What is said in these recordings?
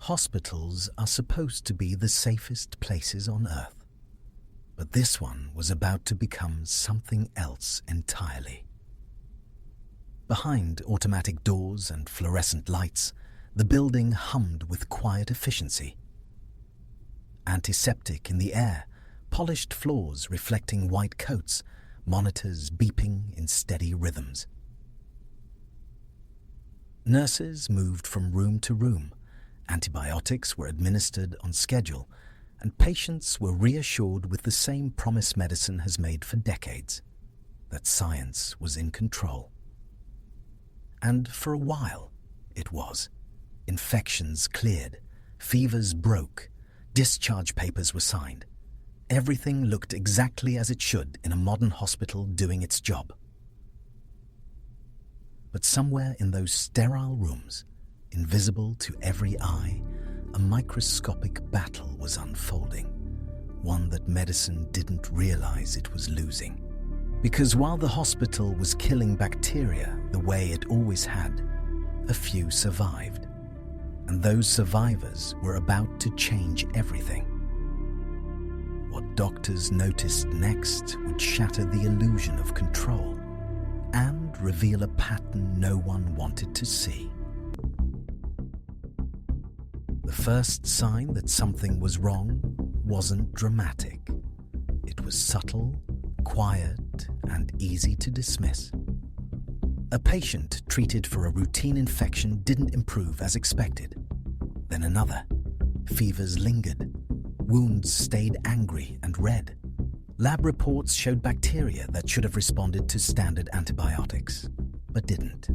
Hospitals are supposed to be the safest places on earth, but this one was about to become something else entirely. Behind automatic doors and fluorescent lights, the building hummed with quiet efficiency. Antiseptic in the air, polished floors reflecting white coats, monitors beeping in steady rhythms. Nurses moved from room to room, antibiotics were administered on schedule, and patients were reassured with the same promise medicine has made for decades, that science was in control. And for a while, it was. Infections cleared, fevers broke, discharge papers were signed. Everything looked exactly as it should in a modern hospital doing its job. But somewhere in those sterile rooms, invisible to every eye, a microscopic battle was unfolding, one that medicine didn't realize it was losing. Because while the hospital was killing bacteria the way it always had, a few survived. And those survivors were about to change everything. What doctors noticed next would shatter the illusion of control and reveal a pattern no one wanted to see. The first sign that something was wrong wasn't dramatic. It was subtle, quiet, and easy to dismiss. A patient treated for a routine infection didn't improve as expected. Then another. Fevers lingered. Wounds stayed angry and red. Lab reports showed bacteria that should have responded to standard antibiotics, but didn't.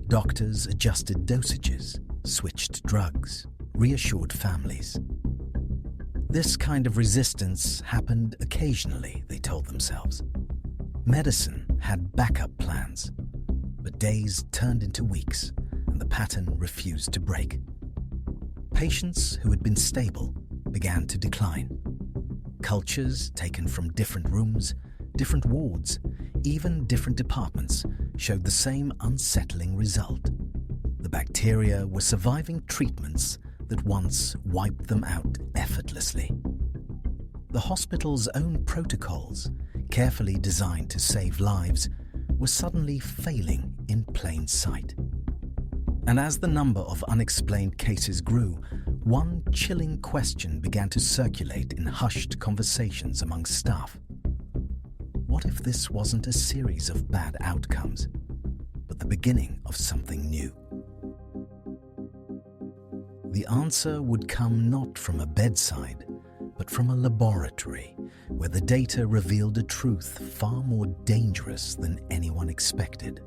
Doctors adjusted dosages, switched drugs, reassured families. This kind of resistance happened occasionally, they told themselves. Medicine had backup plans, but days turned into weeks, and the pattern refused to break. Patients who had been stable began to decline. Cultures taken from different rooms, different wards, even different departments showed the same unsettling result. The bacteria were surviving treatments that once wiped them out effortlessly. The hospital's own protocols, carefully designed to save lives, were suddenly failing in plain sight. And as the number of unexplained cases grew, one chilling question began to circulate in hushed conversations among staff. What if this wasn't a series of bad outcomes, but the beginning of something new? The answer would come not from a bedside, but from a laboratory, where the data revealed a truth far more dangerous than anyone expected.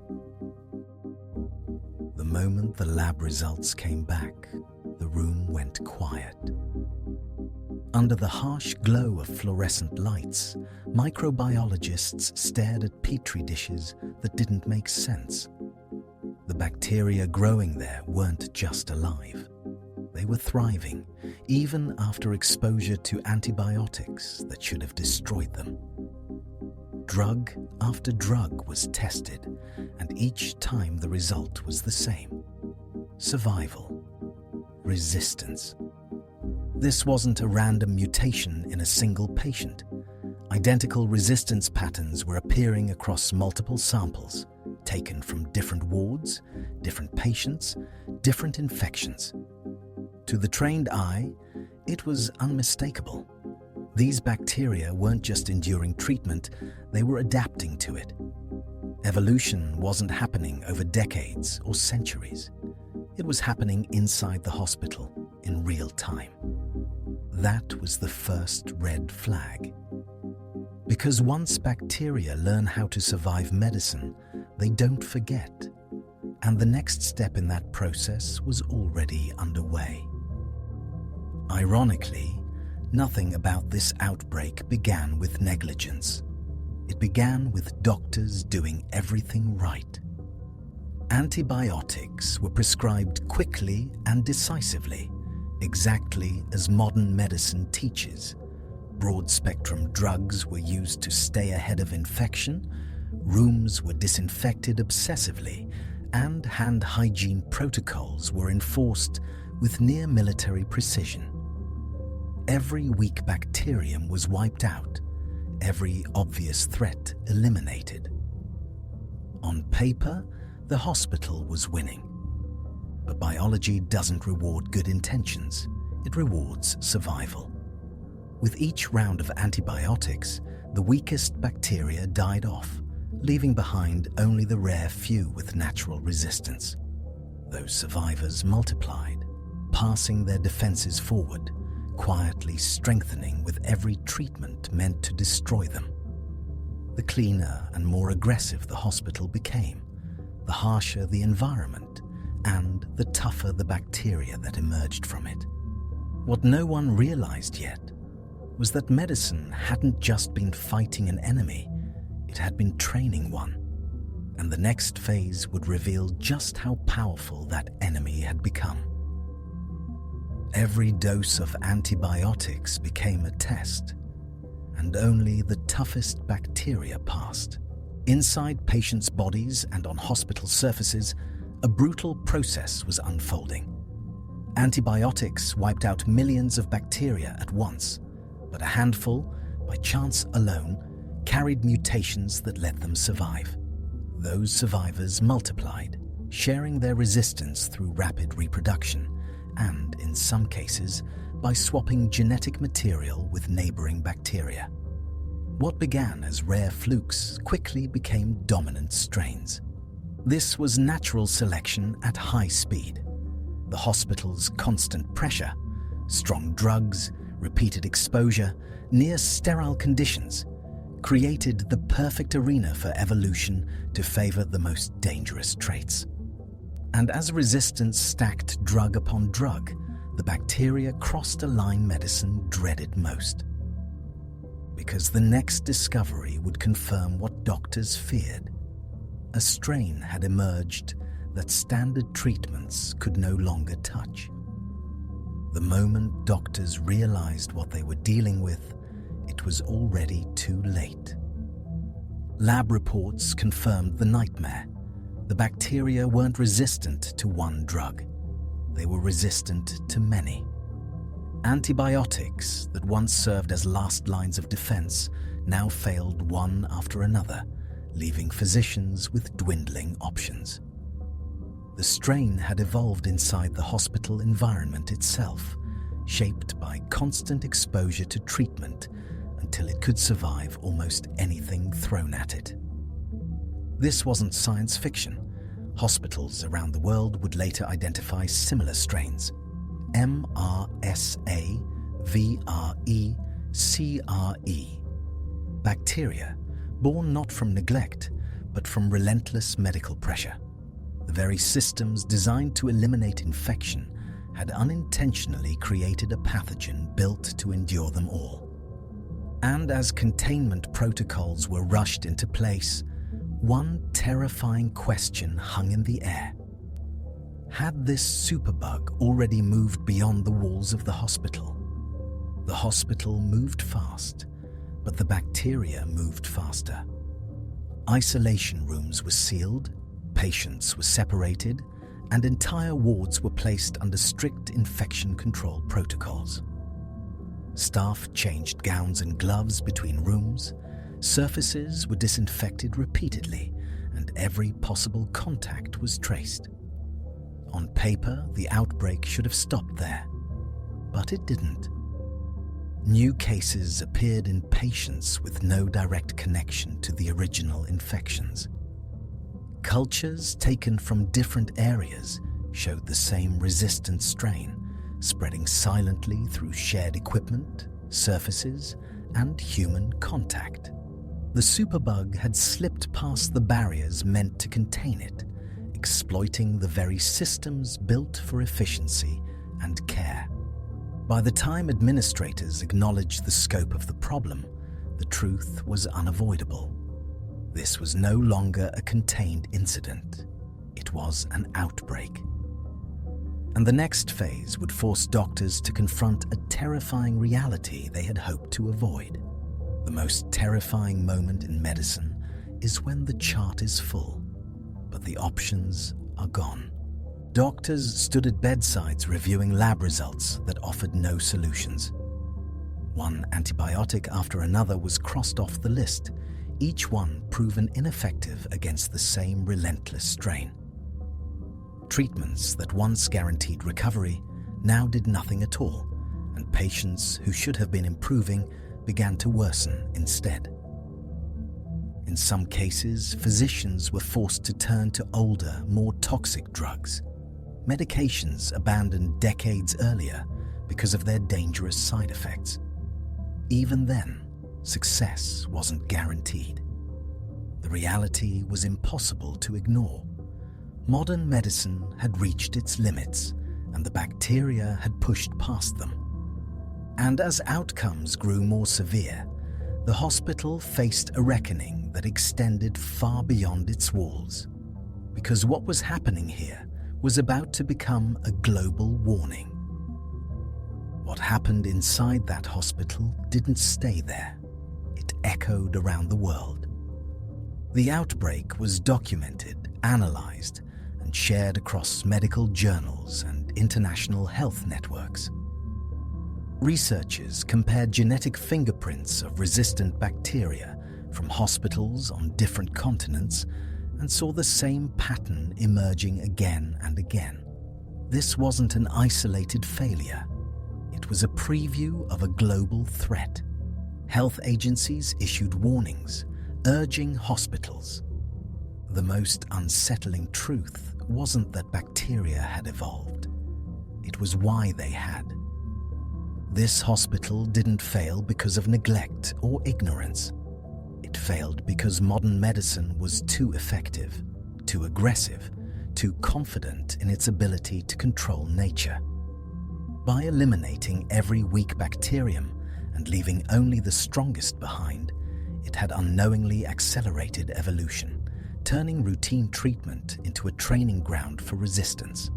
The moment the lab results came back, the room went quiet. Under the harsh glow of fluorescent lights, microbiologists stared at petri dishes that didn't make sense. The bacteria growing there weren't just alive. They were thriving, even after exposure to antibiotics that should have destroyed them. Drug after drug was tested, and each time the result was the same: survival, resistance. This wasn't a random mutation in a single patient. Identical resistance patterns were appearing across multiple samples, taken from different wards, different patients, different infections. To the trained eye, it was unmistakable. These bacteria weren't just enduring treatment, they were adapting to it. Evolution wasn't happening over decades or centuries. It was happening inside the hospital in real time. That was the first red flag. Because once bacteria learn how to survive medicine, they don't forget. And the next step in that process was already underway. Ironically, nothing about this outbreak began with negligence. It began with doctors doing everything right. Antibiotics were prescribed quickly and decisively, exactly as modern medicine teaches. Broad-spectrum drugs were used to stay ahead of infection, rooms were disinfected obsessively, and hand hygiene protocols were enforced with near-military precision. Every weak bacterium was wiped out, every obvious threat eliminated. On paper, the hospital was winning. But biology doesn't reward good intentions, it rewards survival. With each round of antibiotics, the weakest bacteria died off, leaving behind only the rare few with natural resistance. Those survivors multiplied, passing their defenses forward, quietly strengthening with every treatment meant to destroy them. The cleaner and more aggressive the hospital became, the harsher the environment, and the tougher the bacteria that emerged from it. What no one realized yet was that medicine hadn't just been fighting an enemy, it had been training one. And the next phase would reveal just how powerful that enemy had become. Every dose of antibiotics became a test, and only the toughest bacteria passed. Inside patients' bodies and on hospital surfaces, a brutal process was unfolding. Antibiotics wiped out millions of bacteria at once, but a handful, by chance alone, carried mutations that let them survive. Those survivors multiplied, sharing their resistance through rapid reproduction, and, in some cases, by swapping genetic material with neighboring bacteria. What began as rare flukes quickly became dominant strains. This was natural selection at high speed. The hospital's constant pressure, strong drugs, repeated exposure, near-sterile conditions, created the perfect arena for evolution to favor the most dangerous traits. And as resistance stacked drug upon drug, the bacteria crossed a line medicine dreaded most. Because the next discovery would confirm what doctors feared. A strain had emerged that standard treatments could no longer touch. The moment doctors realized what they were dealing with, it was already too late. Lab reports confirmed the nightmare. The bacteria weren't resistant to one drug. They were resistant to many. Antibiotics that once served as last lines of defense now failed one after another, leaving physicians with dwindling options. The strain had evolved inside the hospital environment itself, shaped by constant exposure to treatment until it could survive almost anything thrown at it. This wasn't science fiction. Hospitals around the world would later identify similar strains: MRSA-VRE-CRE. Bacteria, born not from neglect, but from relentless medical pressure. The very systems designed to eliminate infection had unintentionally created a pathogen built to endure them all. And as containment protocols were rushed into place, one terrifying question hung in the air. Had this superbug already moved beyond the walls of the hospital? The hospital moved fast, but the bacteria moved faster. Isolation rooms were sealed, patients were separated, and entire wards were placed under strict infection control protocols. Staff changed gowns and gloves between rooms, surfaces were disinfected repeatedly, and every possible contact was traced. On paper, the outbreak should have stopped there, but it didn't. New cases appeared in patients with no direct connection to the original infections. Cultures taken from different areas showed the same resistant strain, spreading silently through shared equipment, surfaces, and human contact. The superbug had slipped past the barriers meant to contain it, exploiting the very systems built for efficiency and care. By the time administrators acknowledged the scope of the problem, the truth was unavoidable. This was no longer a contained incident. It was an outbreak. And the next phase would force doctors to confront a terrifying reality they had hoped to avoid. The most terrifying moment in medicine is when the chart is full, but the options are gone. Doctors stood at bedsides reviewing lab results that offered no solutions. One antibiotic after another was crossed off the list, each one proven ineffective against the same relentless strain. Treatments that once guaranteed recovery now did nothing at all, and patients who should have been improving began to worsen instead. In some cases, physicians were forced to turn to older, more toxic drugs, medications abandoned decades earlier because of their dangerous side effects. Even then, success wasn't guaranteed. The reality was impossible to ignore. Modern medicine had reached its limits, and the bacteria had pushed past them. And as outcomes grew more severe, the hospital faced a reckoning that extended far beyond its walls. Because what was happening here was about to become a global warning. What happened inside that hospital didn't stay there. It echoed around the world. The outbreak was documented, analyzed, and shared across medical journals and international health networks. Researchers compared genetic fingerprints of resistant bacteria from hospitals on different continents and saw the same pattern emerging again and again. This wasn't an isolated failure. It was a preview of a global threat. Health agencies issued warnings, urging hospitals. The most unsettling truth wasn't that bacteria had evolved. It was why they had. This hospital didn't fail because of neglect or ignorance. It failed because modern medicine was too effective, too aggressive, too confident in its ability to control nature. By eliminating every weak bacterium and leaving only the strongest behind, it had unknowingly accelerated evolution, turning routine treatment into a training ground for resistance.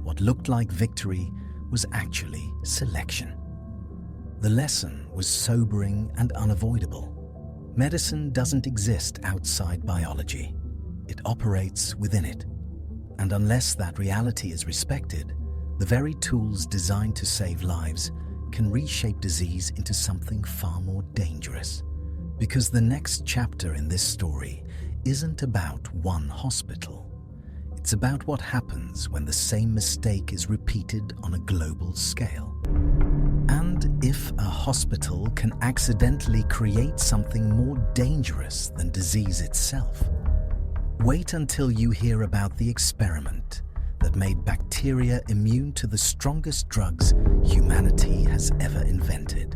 What looked like victory was actually selection. The lesson was sobering and unavoidable. Medicine doesn't exist outside biology. It operates within it. And unless that reality is respected, the very tools designed to save lives can reshape disease into something far more dangerous. Because the next chapter in this story isn't about one hospital. It's about what happens when the same mistake is repeated on a global scale. And if a hospital can accidentally create something more dangerous than disease itself. Wait until you hear about the experiment that made bacteria immune to the strongest drugs humanity has ever invented.